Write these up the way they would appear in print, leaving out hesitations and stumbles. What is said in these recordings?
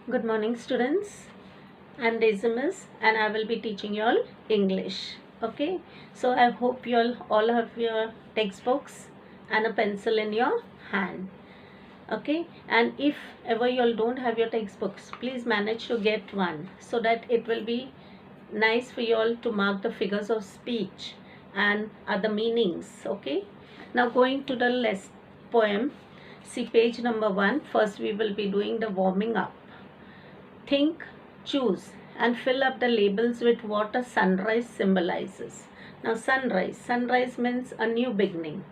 Good morning, students. I'm Daisy Miss and I will be teaching you all English. Okay, so I hope you all have your textbooks and a pencil in your hand. Okay, and if ever you all don't have your textbooks, please manage to get one so that it will be nice for you all to mark the figures of speech and other meanings. Okay, now going to the poem, see page number 1. First we will be doing the warming up. Think, choose, and fill up the labels with what a sunrise symbolizes. Now, sunrise means a new beginning.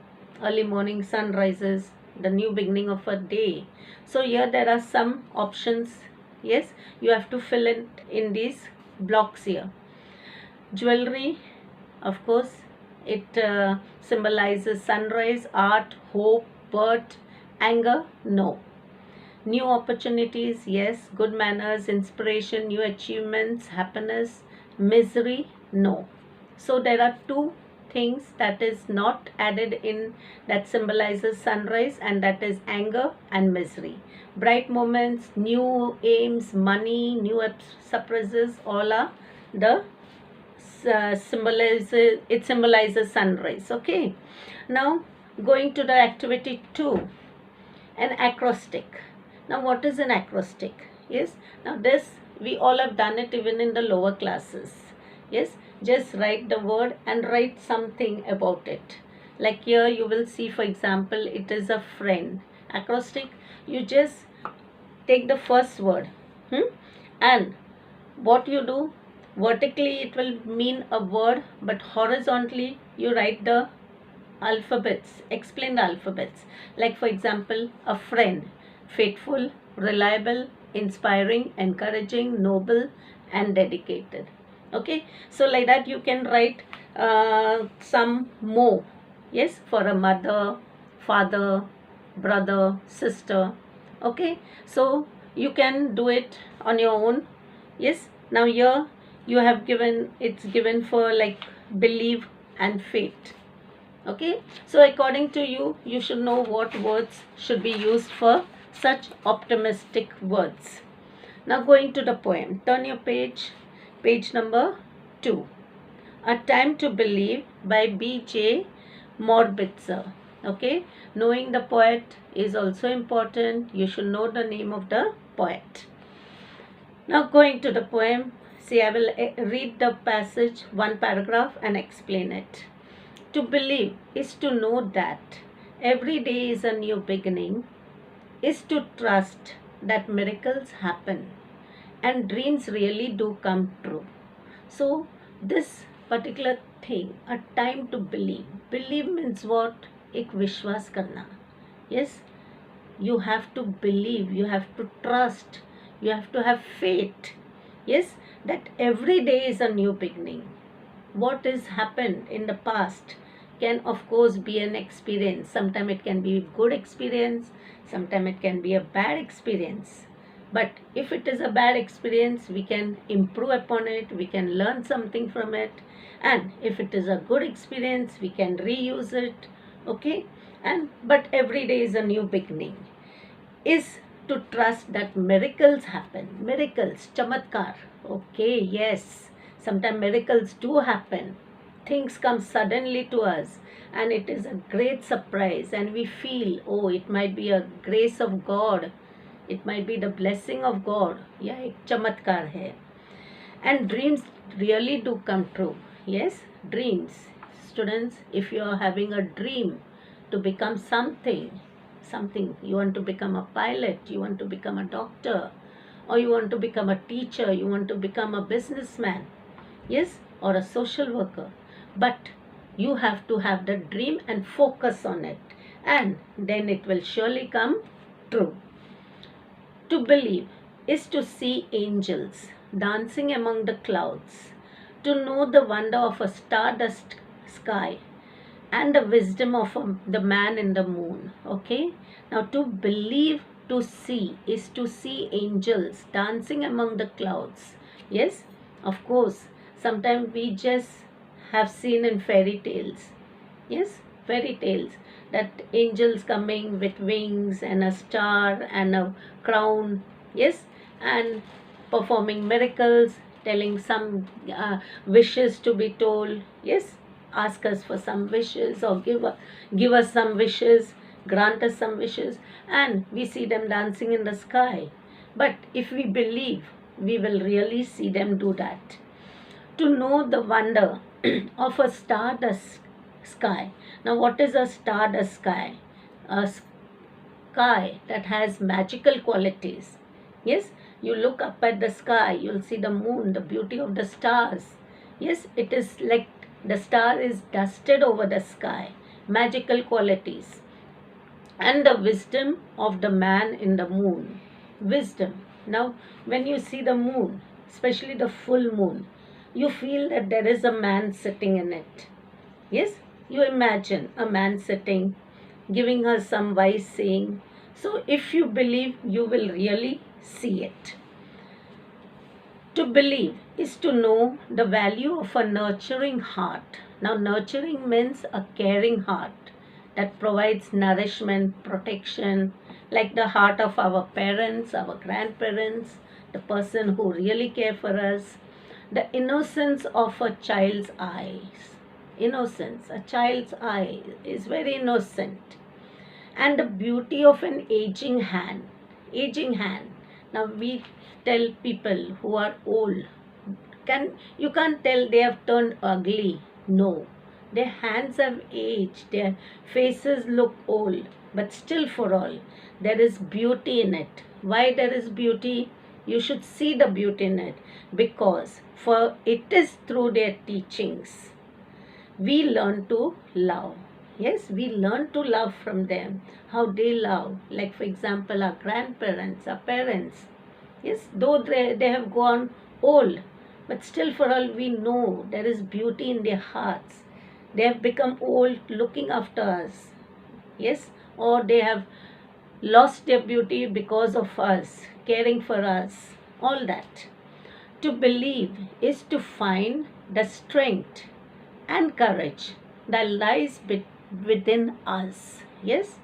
Early morning sun rises, the new beginning of a day. So, here there are some options. Yes, you have to fill in these blocks here. Jewelry, of course, it symbolizes sunrise, art, hope, birth, anger, no. New opportunities, yes. Good manners, inspiration, new achievements, happiness, misery, no. So there are two things that is not added in that symbolizes sunrise, and that is anger and misery. Bright moments, new aims, money, new surprises, all are the symbolizes sunrise. Okay, now going to the activity 2, an acrostic. Now, what is an acrostic? Yes, now this we all have done it even in the lower classes. Yes, just write the word and write something about it. Like here you will see, for example, it is a friend. Acrostic, you just take the first word and what you do, vertically it will mean a word, but horizontally you write the alphabets, explain the alphabets. Like for example, a friend, faithful, reliable, inspiring, encouraging, noble, and dedicated. Okay, so like that you can write some more. Yes, for a mother, father, brother, sister. Okay, so you can do it on your own. Yes, now here you have given, it's given for like believe and faith. Okay, so according to you, you should know what words should be used for such optimistic words. Now going to the poem, turn your page number 2. A Time to Believe by B.J. Morbitzer. Okay, knowing the poet is also important. You should know the name of the poet. Now going to the poem, see, I will read the passage, one paragraph, and explain it. To believe is to know that every day is a new beginning, is to trust that miracles happen and dreams really do come true. So, this particular thing, a time to believe. Believe means what? Ek vishwas karna. Yes, you have to believe, you have to trust, you have to have faith. Yes, that every day is a new beginning. What has happened in the past can of course be an experience. Sometimes it can be a good experience, sometimes it can be a bad experience. But if it is a bad experience, we can improve upon it, we can learn something from it. And if it is a good experience, we can reuse it. Okay, and but every day is a new beginning. Is to trust that miracles happen. Miracles, chamatkar. Okay, yes, sometimes miracles do happen. Things come suddenly to us and it is a great surprise, and we feel, oh, it might be a grace of God, it might be the blessing of God. Yeah, ek chamatkar hai. And dreams really do come true. Yes, dreams. Students, if you are having a dream to become something, you want to become a pilot, you want to become a doctor, or you want to become a teacher, you want to become a businessman, yes, or a social worker, but you have to have the dream and focus on it, and then it will surely come true. To believe is to see angels dancing among the clouds, to know the wonder of a stardust sky and the wisdom of the man in the moon. Okay, now to believe, to see is to see angels dancing among the clouds. Yes, of course, sometimes we just have seen in fairy tales. Yes, fairy tales, that angels coming with wings and a star and a crown. Yes, and performing miracles, telling some wishes to be told. Yes, ask us for some wishes, or give us some wishes, grant us some wishes, and we see them dancing in the sky. But if we believe, we will really see them do that. To know the wonder of a stardust sky. Now, what is a stardust sky? A sky that has magical qualities. Yes, you look up at the sky, you'll see the moon, the beauty of the stars. Yes, it is like the star is dusted over the sky, magical qualities. And the wisdom of the man in the moon. Wisdom. Now, when you see the moon, especially the full moon, you feel that there is a man sitting in it. Yes, you imagine a man sitting, giving her some wise saying. So, if you believe, you will really see it. To believe is to know the value of a nurturing heart. Now, nurturing means a caring heart that provides nourishment, protection, like the heart of our parents, our grandparents, the person who really care for us, the innocence of a child's eyes. Innocence, a child's eye is very innocent. And the beauty of an aging hand. Aging hand. Now we tell people who are old, you can't tell they have turned ugly. No. Their hands have aged, their faces look old, but still for all, there is beauty in it. Why there is beauty? You should see the beauty in it, because for it is through their teachings we learn to love. Yes, we learn to love from them, how they love. Like, for example, our grandparents, our parents. Yes, though they have gone old, but still for all we know there is beauty in their hearts. They have become old looking after us. Yes, or they have lost their beauty because of us, caring for us. All that. To believe is to find the strength and courage that lies within us. Yes,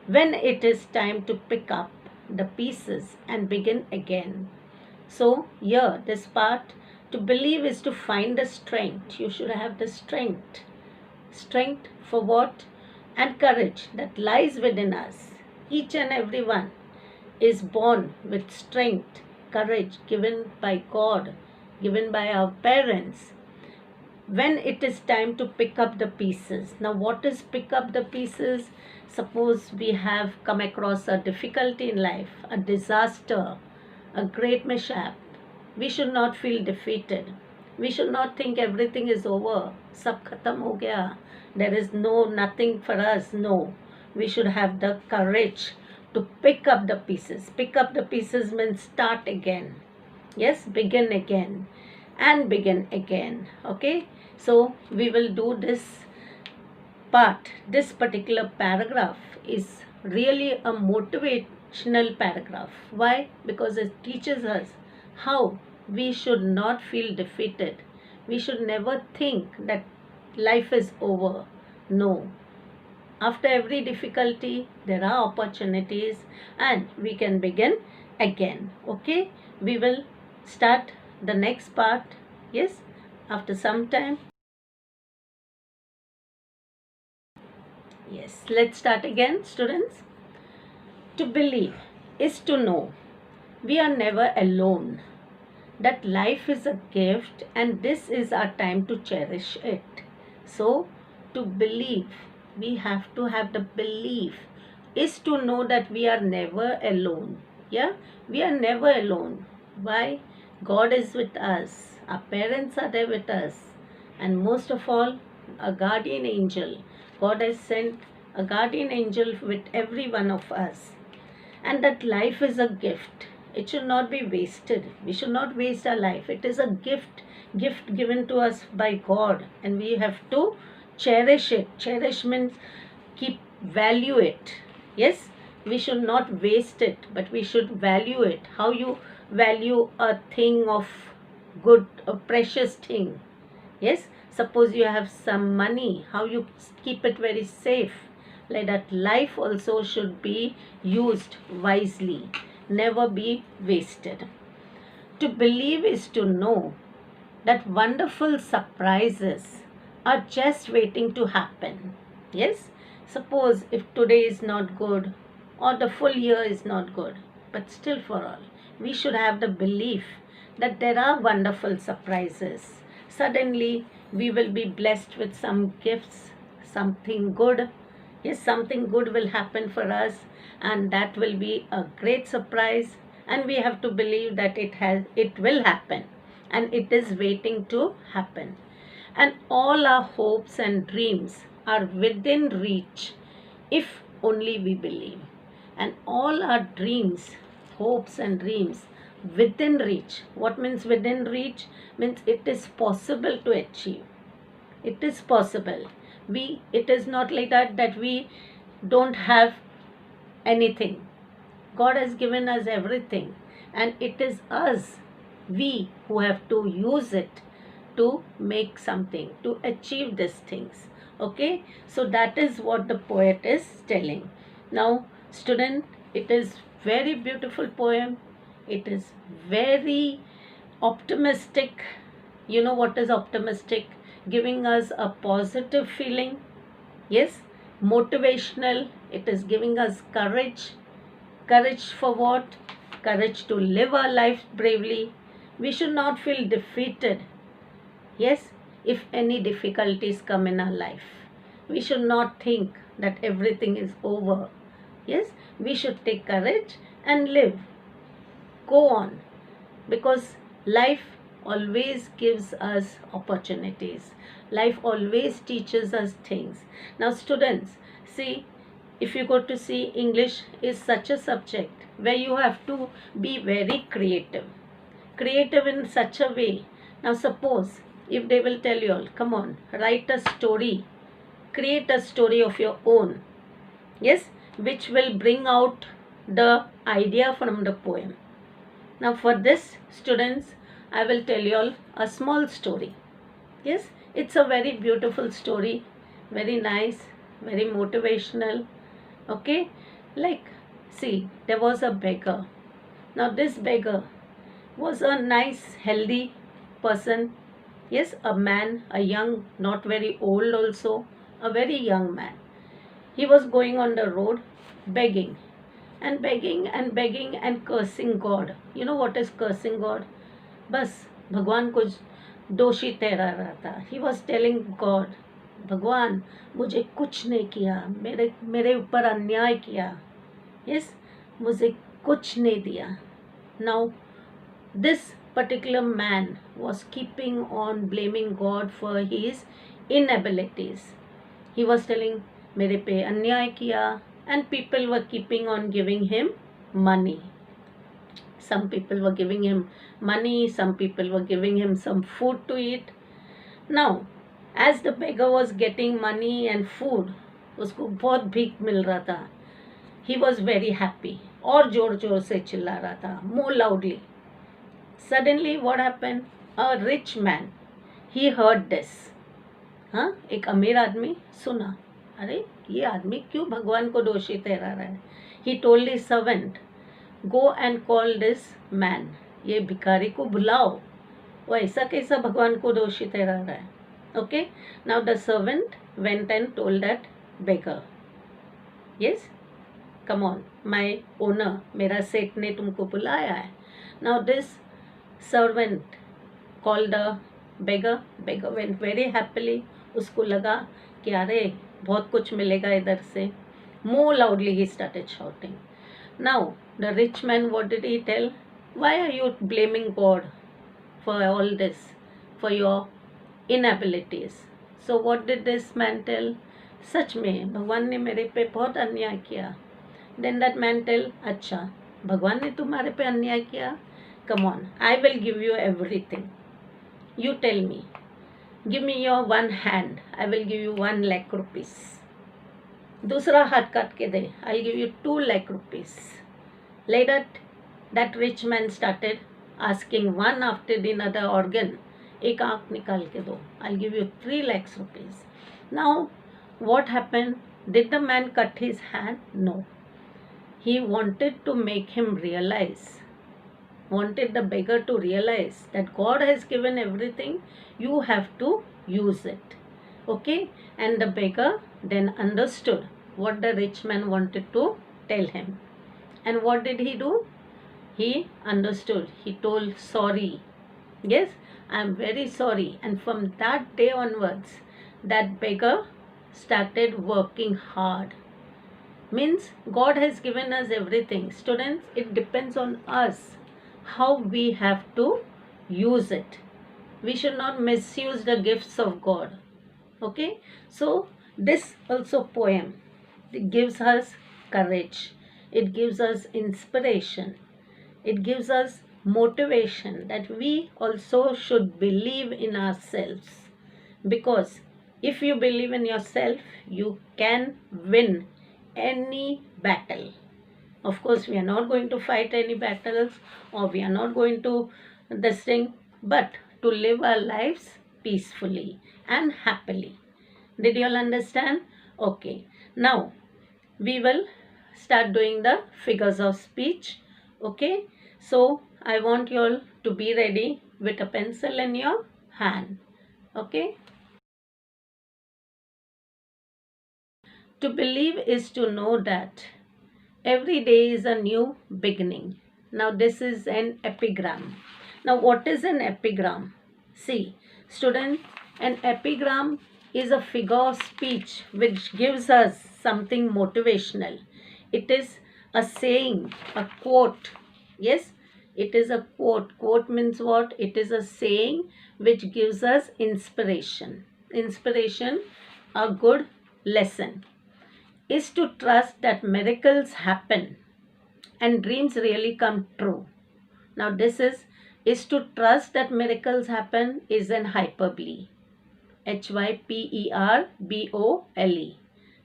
when it is time to pick up the pieces and begin again. So, here, this part, to believe is to find the strength. You should have the strength. Strength for what? And courage that lies within us. Each and every one is born with strength, courage given by God, given by our parents. When it is time to pick up the pieces. Now, what is pick up the pieces? Suppose we have come across a difficulty in life, a disaster, a great mishap. We should not feel defeated. We should not think everything is over. Sab khatam ho gaya. There is nothing for us. No. We should have the courage to pick up the pieces. Pick up the pieces means start again. Yes, begin again. And begin again. Okay, so we will do this part. This particular paragraph is really a motivational paragraph. Why? Because it teaches us how we should not feel defeated. We should never think that life is over. No. After every difficulty, there are opportunities and we can begin again. Okay, we will start the next part. Yes, after some time. Yes, let's start again, students. To believe is to know we are never alone, that life is a gift and this is our time to cherish it. So, to believe, we have to have the belief, is to know that we are never alone. Yeah, we are never alone. Why? God is with us. Our parents are there with us. And most of all, a guardian angel. God has sent a guardian angel with every one of us. And that life is a gift. It should not be wasted. We should not waste our life. It is a gift given to us by God. And we have to cherish it. Cherish means value it. Yes, we should not waste it, but we should value it. How you value a thing of good, a precious thing. Yes, suppose you have some money, how you keep it very safe. Like that, life also should be used wisely, never be wasted. To believe is to know that wonderful surprises are just waiting to happen. Yes? Suppose if today is not good or the full year is not good, but still for all, we should have the belief that there are wonderful surprises. Suddenly, we will be blessed with some gifts, something good. Yes, something good will happen for us, and that will be a great surprise. And we have to believe that it will happen, and it is waiting to happen. And all our hopes and dreams are within reach if only we believe. And all our dreams, hopes, and dreams within reach. What means within reach? Means it is possible to achieve. It is possible. It is not like that we don't have anything. God has given us everything, and it is us, we, who have to use it to make something, to achieve these things. Okay, so that is what the poet is telling. Now, student, it is very beautiful poem. It is very optimistic. You know what is optimistic? Giving us a positive feeling. Yes, motivational. It is giving us courage. Courage for what? Courage to live our life bravely. We should not feel defeated. Yes, if any difficulties come in our life, we should not think that everything is over. Yes, we should take courage and live. Go on, because life always gives us opportunities. Life always teaches us things. Now, students, see, if you go to see, English is such a subject where you have to be very creative. Creative in such a way. Now, suppose if they will tell you all, come on, write a story, create a story of your own. Yes, which will bring out the idea from the poem. Now, for this, students, I will tell you all a small story. Yes, it's a very beautiful story, very nice, very motivational. Okay, like, see, there was a beggar. Now, this beggar was a nice, healthy person. Yes, a man, a young, not very old also, a very young man. He was going on the road begging and begging and begging and cursing God. You know what is cursing God? बस भगवान को दोषी ठहरा रहा था. He was telling God, भगवान मुझे कुछ नहीं किया, मेरे ऊपर अन्याय किया. Yes, मुझे कुछ नहीं दिया. Now, this particular man was keeping on blaming God for his inabilities. He was telling, मेरे पे अन्याय किया, and people were keeping on giving him money. Some people were giving him money, some people were giving him some food to eat. Now, as the beggar was getting money and food, उसको बहुत भीख मिल रहा था. He was very happy. और जोर जोर से चिल्ला रहा था, more loudly. Suddenly, what happened? A rich man, he heard this. हाँ, एक अमीर आदमी सुना, अरे ये आदमी क्यों भगवान को दोषी ठहरा रहा है. He told his servant, go and call this man. ये भिखारी को बुलाओ, वो ऐसा कैसा भगवान को दोषी ठहरा रहा है. Okay, now the servant went and told that beggar, yes, come on, my owner, मेरा सेठ ने तुमको बुलाया है. Now this servant called the beggar. Beggar went very happily. उसको लगा कि अरे बहुत कुछ मिलेगा इधर से. More loudly he started shouting. Now the rich man, what did he tell? Why are you blaming God for all this, for your inabilities? So what did this man tell? सच में भगवान ने मेरे पे बहुत अन्याय किया. Then that man tell, अच्छा भगवान ने तुम्हारे पे अन्याय किया. Come on, I will give you everything. You tell me. Give me your one hand. I will give you 1 lakh rupees. दूसरा हाथ काट के दे. I'll give you 2 lakh rupees. Later, that rich man started asking one after the another organ. एक आँख निकाल के दो. I'll give you 3 lakhs rupees. Now, what happened? Did the man cut his hand? No. He wanted to make him realize wanted the beggar to realize that God has given everything, you have to use it. Okay, and the beggar then understood what the rich man wanted to tell him. And what did he do? He understood. He told sorry. Yes, I am very sorry. And from that day onwards, that beggar started working hard. Means God has given us everything. Students, it depends on us how we have to use it. We should not misuse the gifts of God. Okay, so this also poem, it gives us courage, it gives us inspiration, it gives us motivation that we also should believe in ourselves, because if you believe in yourself, you can win any battle. Of course, we are not going to fight any battles, or we are not going to this thing, but to live our lives peacefully and happily. Did you all understand? Okay. Now, we will start doing the figures of speech. Okay. So, I want you all to be ready with a pencil in your hand. Okay. To believe is to know that every day is a new beginning. Now, this is an epigram. Now, what is an epigram? See, student, an epigram is a figure of speech which gives us something motivational. It is a saying, a quote. Yes, it is a quote. Quote means what? It is a saying which gives us inspiration. Inspiration, a good lesson, is to trust that miracles happen and dreams really come true. Now this is to trust that miracles happen is an hyperbole. Hyperbole.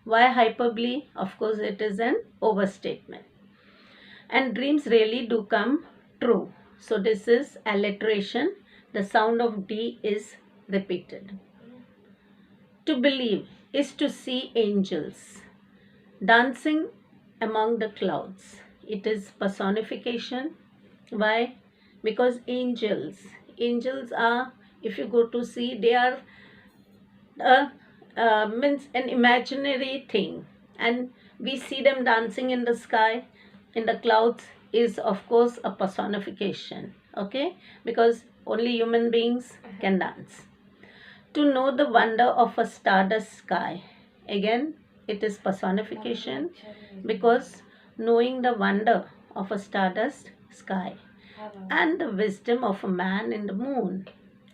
Why hyperbole? Of course it is an overstatement. And dreams really do come true. So this is alliteration. The sound of D is repeated. To believe is to see angels dancing among the clouds. It is personification. Why? Because angels are, if you go to see, they are means an imaginary thing, and we see them dancing in the sky, in the clouds, is of course a personification. Okay, because only human beings can dance. To know the wonder of a stardust sky, again it is personification, because knowing the wonder of a stardust sky, and the wisdom of a man in the moon.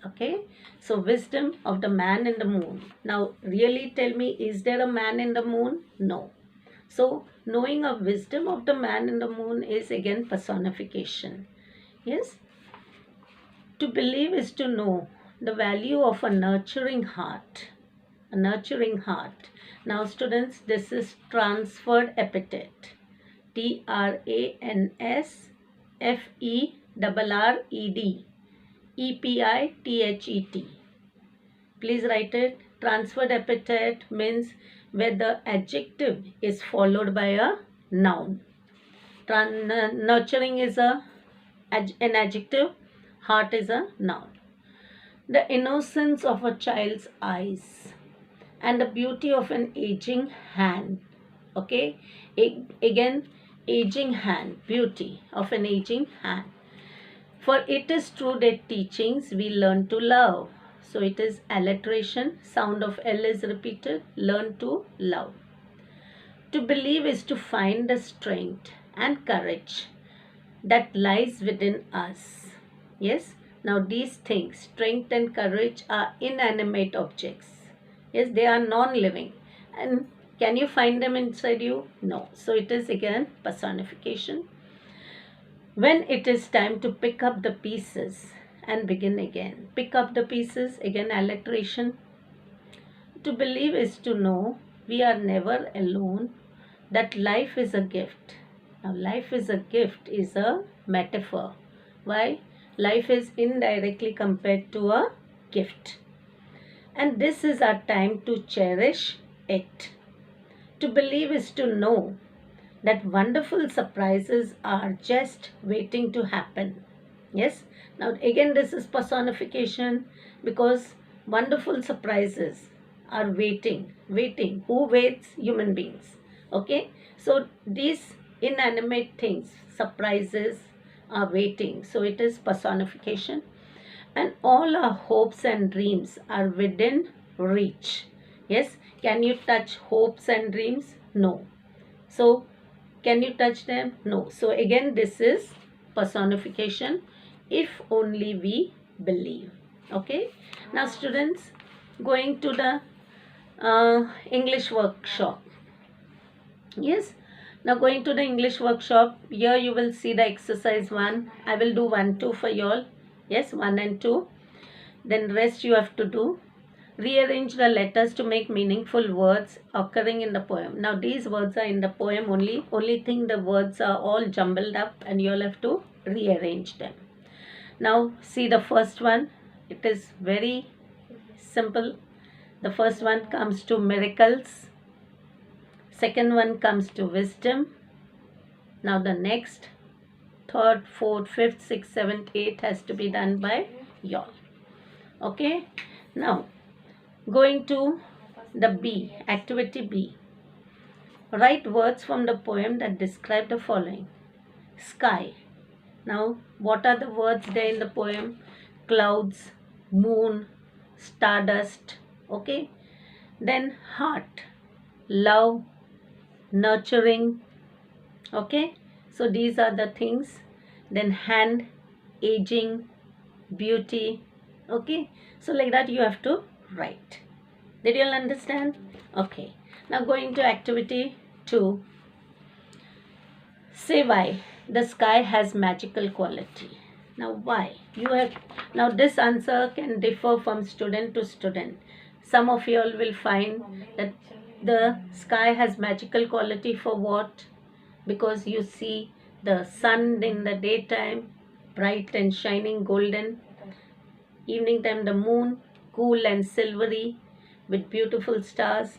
Okay, so wisdom of the man in the moon. Now really tell me, is there a man in the moon? No. So knowing a wisdom of the man in the moon is again personification. Yes, to believe is to know the value of a nurturing heart. A nurturing heart. Now students, this is transferred epithet. TRANSFERRED EPITHET. Please write it. Transferred epithet means where the adjective is followed by a noun. Nurturing is an adjective, heart is a noun. The innocence of a child's eyes and the beauty of an aging hand. Okay, again, aging hand, beauty of an aging hand. For it is through their teachings we learn to love. So it is alliteration, sound of L is repeated, learn to love. To believe is to find the strength and courage that lies within us. Yes, now these things, strength and courage, are inanimate objects. Yes, they are non-living. And can you find them inside you? No. So it is again personification. When it is time to pick up the pieces and begin again. Pick up the pieces, again alliteration. To believe is to know we are never alone, that life is a gift. Now life is a gift is a metaphor. Why? Life is indirectly compared to a gift. And this is our time to cherish it. To believe is to know that wonderful surprises are just waiting to happen. Yes. Now again, this is personification because wonderful surprises are waiting. Who waits? Human beings. Okay. So these inanimate things, surprises are waiting. So it is personification. And all our hopes and dreams are within reach. Yes. Can you touch hopes and dreams? No. So can you touch them? No. So again, this is personification if only we believe. Okay. Now students, going to the English workshop. Yes. Now going to the English workshop. Here you will see the exercise 1. I will do 1, 2 for you all. Yes, 1 and 2. Then rest you have to do. Rearrange the letters to make meaningful words occurring in the poem. Now these words are in the poem only. Only thing, the words are all jumbled up and you'll have to rearrange them. Now see the first one. It is very simple. The first one comes to miracles. Second one comes to wisdom. Now the next, third, fourth, fifth, sixth, seventh, eighth has to be done by y'all. Okay. Now going to the B, activity B. Write words from the poem that describe the following. Sky. Now, what are the words there in the poem? Clouds, moon, stardust. Okay. Then heart, love, nurturing. Okay. So these are the things. Then hand, aging, beauty. Okay. So like that you have to write. Did you all understand? Okay. Now going to activity 2. Say why the sky has magical quality. Now why? You have, now this answer can differ from student to student. Some of you all will find that the sky has magical quality for what? Because you see the sun in the daytime, bright and shining golden. Evening time the moon, cool and silvery with beautiful stars,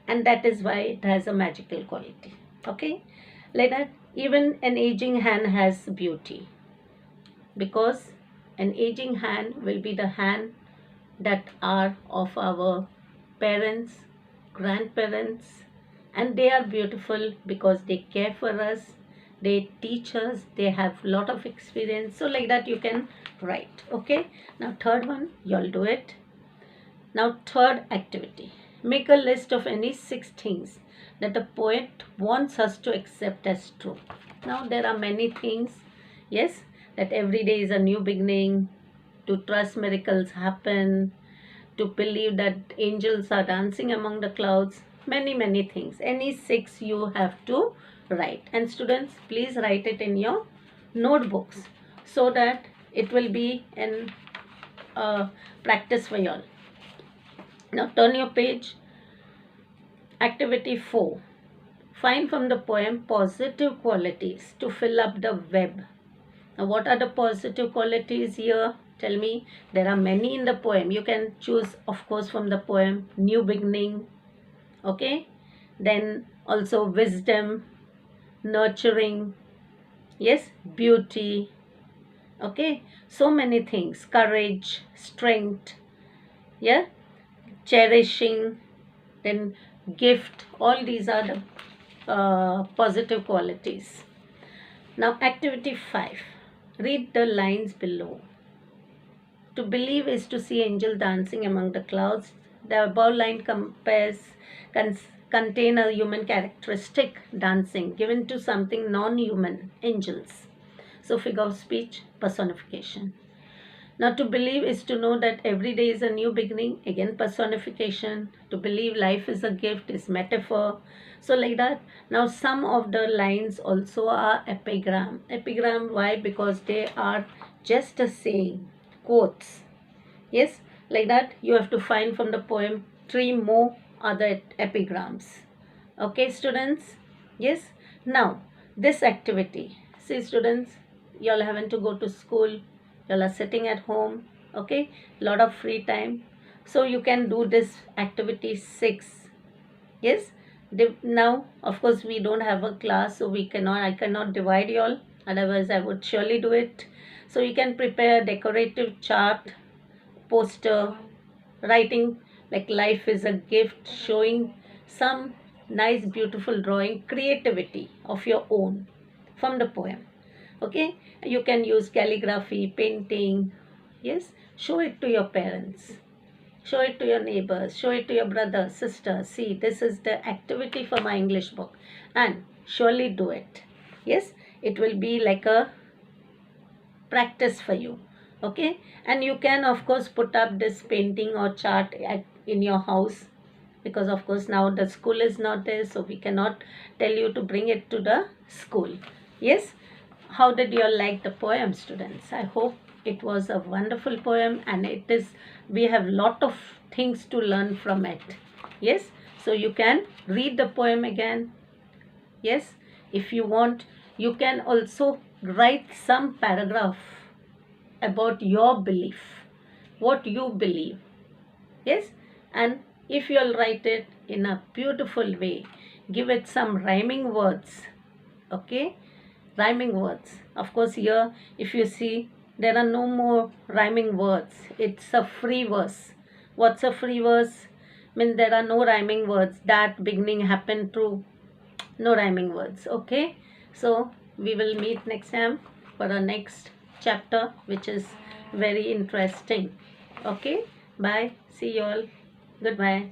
and that is why it has a magical quality. Okay. Like that, even an aging hand has beauty, because an aging hand will be the hand that are of our parents, grandparents, and they are beautiful because they care for us, they teach us, they have lot of experience. So like that you can write. Okay. Now third one, you'll do it. Now third activity, make a list of any 6 things that a poet wants us to accept as true. Now there are many things, yes, that every day is a new beginning, to trust miracles happen, to believe that angels are dancing among the clouds, many things. Any 6 you have to write. And students, please write it in your notebooks so that it will be an practice for you all. Now turn your page. Activity 4. Find from the poem positive qualities to fill up the web. Now what are the positive qualities here? Tell me. There are many in the poem. You can choose, of course, from the poem. New beginning. Okay. Then also wisdom, nurturing. Yes, beauty. Okay. So many things. Courage, strength. Yeah. Cherishing. Then gift. All these are the positive qualities. Now activity 5. Read the lines below. To believe is to see angel dancing among the clouds. The above line contain a human characteristic, dancing, given to something non-human, angels. So figure of speech, personification. Now to believe is to know that every day is a new beginning, again personification. To believe life is a gift is metaphor. So like that. Now some of the lines also are epigram. Epigram, why? Because they are just a saying, quotes. Yes, like that you have to find from the poem 3 more other epigrams. Okay students? Yes. Now this activity, see students, you all haven't to go to school, you all are sitting at home. Okay, lot of free time, so you can do this activity 6. Yes. Now of course we don't have a class, so I cannot divide you all, otherwise I would surely do it. So you can prepare decorative chart, poster, writing like life is a gift, showing some nice beautiful drawing, creativity of your own from the poem. Okay, you can use calligraphy, painting. Yes, show it to your parents, show it to your neighbors, show it to your brother, sister. See, this is the activity for my English book, and surely do it. Yes, it will be like a practice for you. Okay, and you can of course put up this painting or chart in your house, because of course now the school is not there, so we cannot tell you to bring it to the school. Yes, how did you all like the poem, students? I hope it was a wonderful poem, and it is, we have lot of things to learn from it. Yes, so you can read the poem again. Yes, if you want, you can also write some paragraph about your belief, what you believe. Yes, and if you'll write it in a beautiful way, give it some rhyming words. Okay, rhyming words. Of course, here, if you see, there are no more rhyming words. It's a free verse. What's a free verse? Mean there are no rhyming words. That beginning happened to, no rhyming words. Okay, so we will meet next time for our next chapter, which is very interesting. Okay, bye, see you all, goodbye.